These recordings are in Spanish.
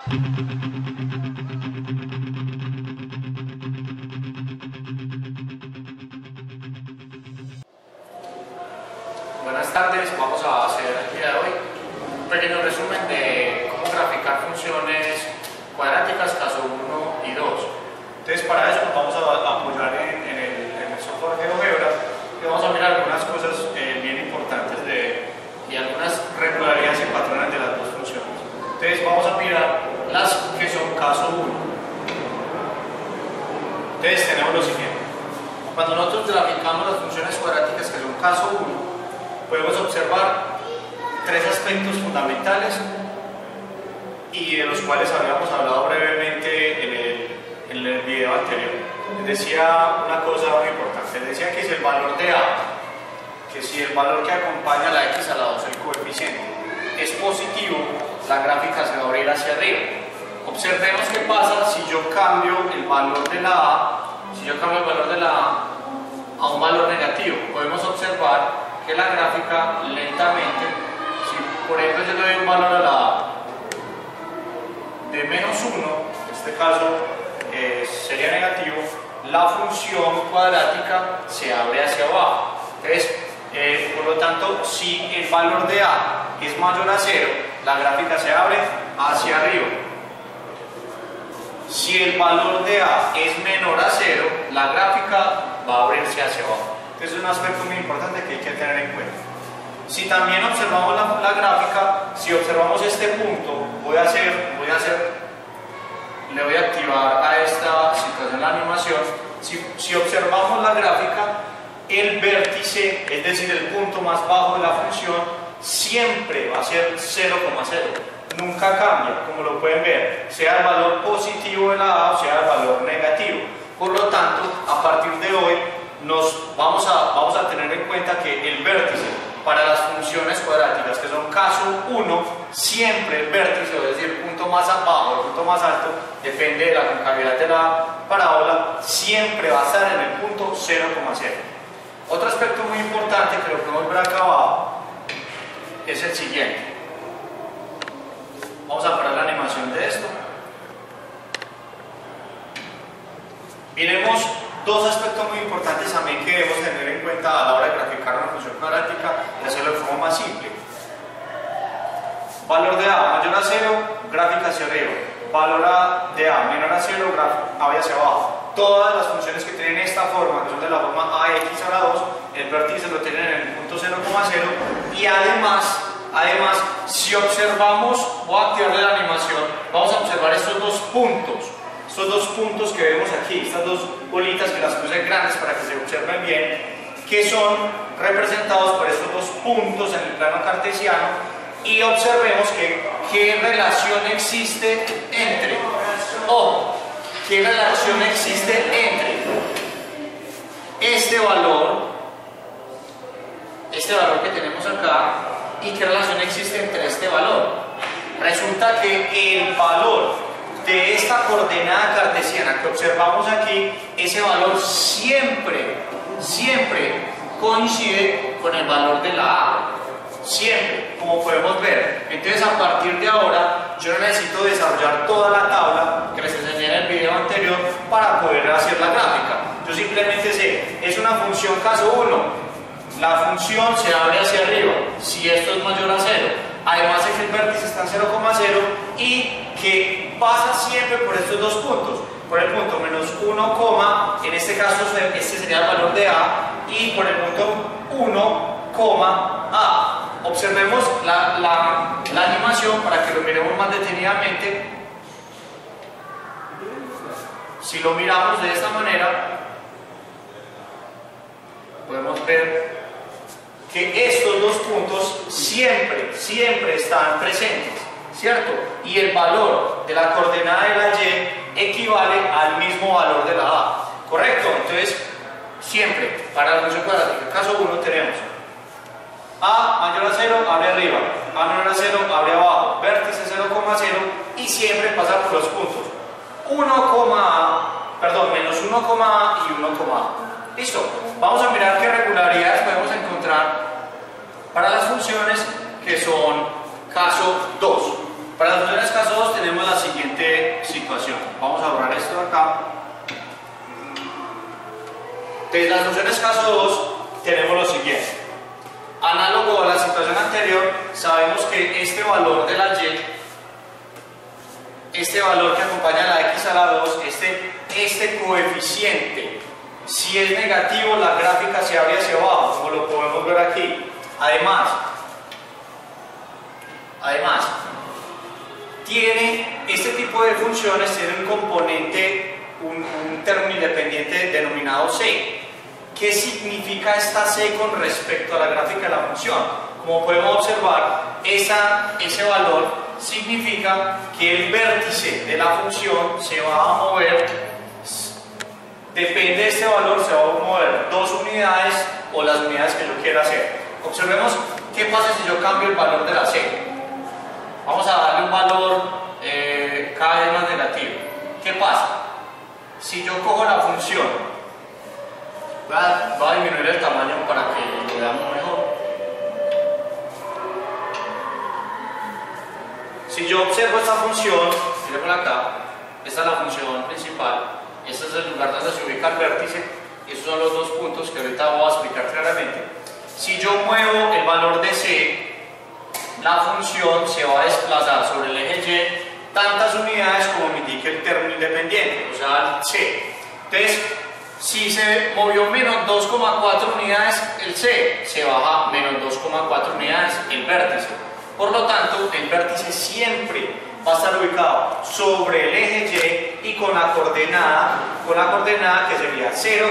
Buenas tardes, vamos a hacer el día de hoy un pequeño resumen de cómo graficar funciones cuadráticas caso 1 y 2. Entonces para eso nos vamos a apoyar en el software GeoGebra y vamos a mirar algunas cosas bien importantes y algunas regularidades y patrones de las dos funciones. Entonces vamos a mirar las que son caso 1. Entonces tenemos lo siguiente. Cuando nosotros graficamos las funciones cuadráticas que son caso 1, podemos observar tres aspectos fundamentales y de los cuales habíamos hablado brevemente en el video anterior. Les decía una cosa muy importante, les decía que si el valor de A, que si el valor que acompaña a la x a la 2, el coeficiente, es positivo, la gráfica se va a abrir hacia arriba. Observemos qué pasa si yo cambio el valor de la A, si yo cambio el valor de la A un valor negativo. Podemos observar que la gráfica lentamente, si por ejemplo yo le doy un valor a la A de menos 1, en este caso sería negativo, la función cuadrática se abre hacia abajo. Entonces, por lo tanto, si el valor de A es mayor a 0, la gráfica se abre hacia arriba. Si el valor de A es menor a 0, la gráfica va a abrirse hacia abajo. Es un aspecto muy importante que hay que tener en cuenta. Si también observamos la gráfica, si observamos este punto, le voy a activar a esta situación la animación. Si observamos la gráfica, el vértice, es decir, el punto más bajo de la función, siempre va a ser 0,0. Nunca cambia, como lo pueden ver, sea el valor positivo de la A o sea el valor negativo. Por lo tanto, a partir de hoy, vamos a tener en cuenta que el vértice para las funciones cuadráticas que son caso 1, siempre el vértice, es decir, el punto más abajo, el punto más alto, depende de la concavidad de la parábola, siempre va a estar en el punto 0,0. Otro aspecto muy importante que lo podemos ver acá abajo es el siguiente. Vamos a parar la animación de esto. Miremos dos aspectos muy importantes también que debemos tener en cuenta a la hora de graficar una función cuadrática y hacerlo de forma más simple. Valor de A mayor a 0, gráfica hacia arriba. Valor de A menor a 0, gráfica hacia abajo. Todas las funciones que tienen esta forma, que son de la forma ax a la 2, el vértice lo tienen en el punto 0,0 y además, si observamos, voy a activarle la animación, vamos a observar estos dos puntos que vemos aquí, estas dos bolitas que las puse grandes para que se observen bien, que son representados por estos dos puntos en el plano cartesiano, y observemos qué relación existe entre este valor que tenemos acá y qué relación existe entre este valor. Resulta que el valor de esta coordenada cartesiana que observamos aquí, ese valor siempre coincide con el valor de la A, siempre, como podemos ver. Entonces, a partir de ahora, yo no necesito desarrollar toda la tabla que les enseñé en el video anterior para poder hacer la gráfica. Yo simplemente sé, es una función caso 1, la función se abre hacia arriba, si esto es mayor a 0. Además es que el vértice está en 0,0 y que pasa siempre por estos dos puntos, por el punto menos 1, en este caso este sería el valor de A, y por el punto 1, A. Observemos la animación para que lo miremos más detenidamente. Si lo miramos de esta manera, podemos ver que estos dos puntos siempre están presentes, ¿cierto? Y el valor de la coordenada de la y equivale al mismo valor de la A, ¿correcto? Entonces, siempre, para la función cuadrática, caso 1 tenemos A mayor a 0, abre arriba, A menor a 0, abre abajo, vértice 0,0 y siempre pasa por los puntos menos 1,A y 1,A. Listo, vamos a mirar qué regularidades podemos encontrar para las funciones que son caso 2. Para las funciones caso 2 tenemos las siguientes. Entonces, las funciones caso 2 tenemos lo siguiente. Análogo a la situación anterior, sabemos que este valor de la y, este valor que acompaña a la x a la 2, este coeficiente, si es negativo, la gráfica se abre hacia abajo, como lo podemos ver aquí. Además, tiene este tipo de funciones, tiene un componente, un término independiente denominado c. ¿Qué significa esta c con respecto a la gráfica de la función? Como podemos observar, ese valor significa que el vértice de la función se va a mover, depende de este valor, se va a mover 2 unidades o las unidades que yo quiera hacer. Observemos qué pasa si yo cambio el valor de la c. Vamos a darle un valor cada vez más negativo. ¿Qué pasa? Si yo cojo la función, voy a disminuir el tamaño para que lo veamos mejor. Si yo observo esta función, miren acá, esta es la función principal, este es el lugar donde se ubica el vértice, y estos son los dos puntos que ahorita voy a explicar claramente. Si yo muevo el valor de c, la función se va a desplazar sobre el eje y tantas unidades como me indique el término independiente, o sea, el c. Entonces, si se movió menos 2,4 unidades el c, se baja menos 2,4 unidades el vértice. Por lo tanto, el vértice siempre va a estar ubicado sobre el eje y con la coordenada que sería 0,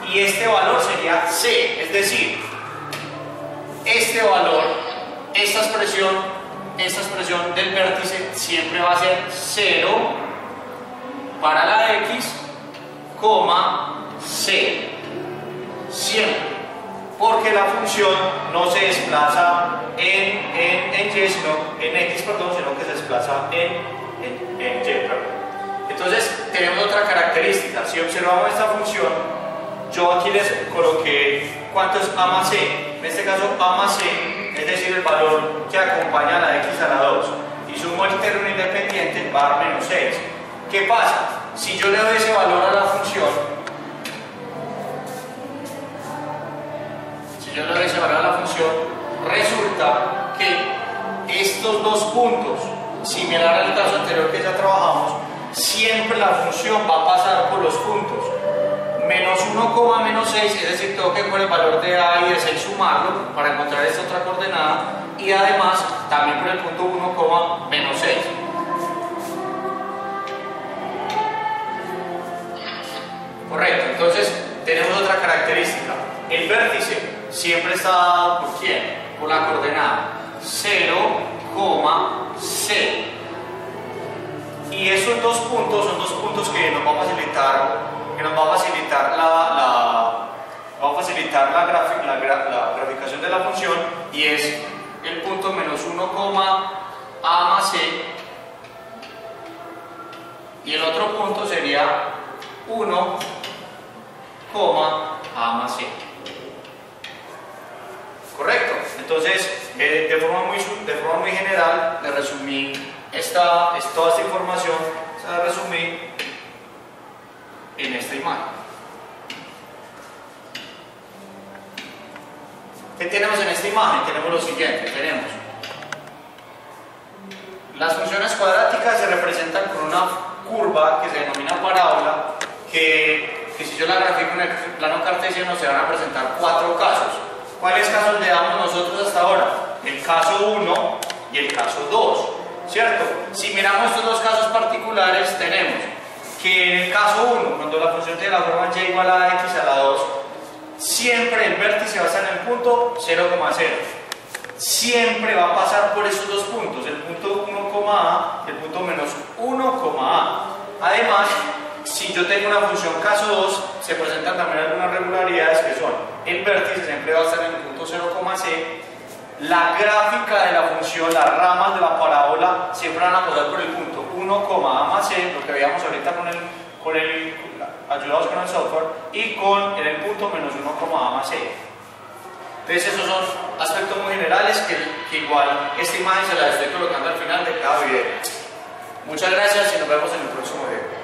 y este valor sería c, es decir, este valor, esta expresión del vértice siempre va a ser 0 para la x, c, siempre, porque la función no se desplaza en y, sino en x, sino que se desplaza en y. Entonces tenemos otra característica. Si observamos esta función, yo aquí les coloqué cuánto es a más c. En este caso a más c, es decir, el valor que acompaña a la x a la 2, y sumo el término independiente, va a dar menos 6. ¿Qué pasa? Si yo le doy ese valor a la función, resulta que estos dos puntos, similar al caso anterior que ya trabajamos, siempre la función va a pasar por los puntos menos 1, menos 6, es decir, tengo que por el valor de a y de 6 sumarlo para encontrar esta otra coordenada, y además también por el punto 1, menos 6. Correcto, entonces tenemos otra característica. El vértice siempre está dado por quién? Por la coordenada 0, c. Y esos dos puntos son dos puntos que nos va a facilitar la graficación de la función, y es el punto menos 1, a más c, y el otro punto sería 1, a más c. Correcto. Entonces, de forma muy general, le resumí toda esta información, se la resumí en esta imagen. ¿Qué tenemos en esta imagen? Tenemos lo siguiente, tenemos las funciones cuadráticas se representan con una curva que se denomina parábola, que si yo la grafico en el plano cartesiano se van a presentar 4 casos. ¿Cuáles casos le damos nosotros hasta ahora? El caso 1 y el caso 2, ¿cierto? Si miramos estos dos casos particulares, tenemos que en el caso 1, cuando la función tiene la forma y igual a x a la 2, siempre el vértice va a estar en el punto 0,0. Siempre va a pasar por esos dos puntos, el punto 1,a y el punto menos 1,a. Además, si yo tengo una función caso 2, se presentan también algunas regularidades que son: el vértice siempre va a estar en el punto 0,c, la gráfica de la función, las ramas de la parábola siempre van a pasar por el punto 1,a más c, lo que veíamos ahorita ayudados con el software, y con en el punto menos 1,a más c. Entonces esos son aspectos muy generales que igual esta imagen se la estoy colocando al final de cada video. Muchas gracias y nos vemos en el próximo video.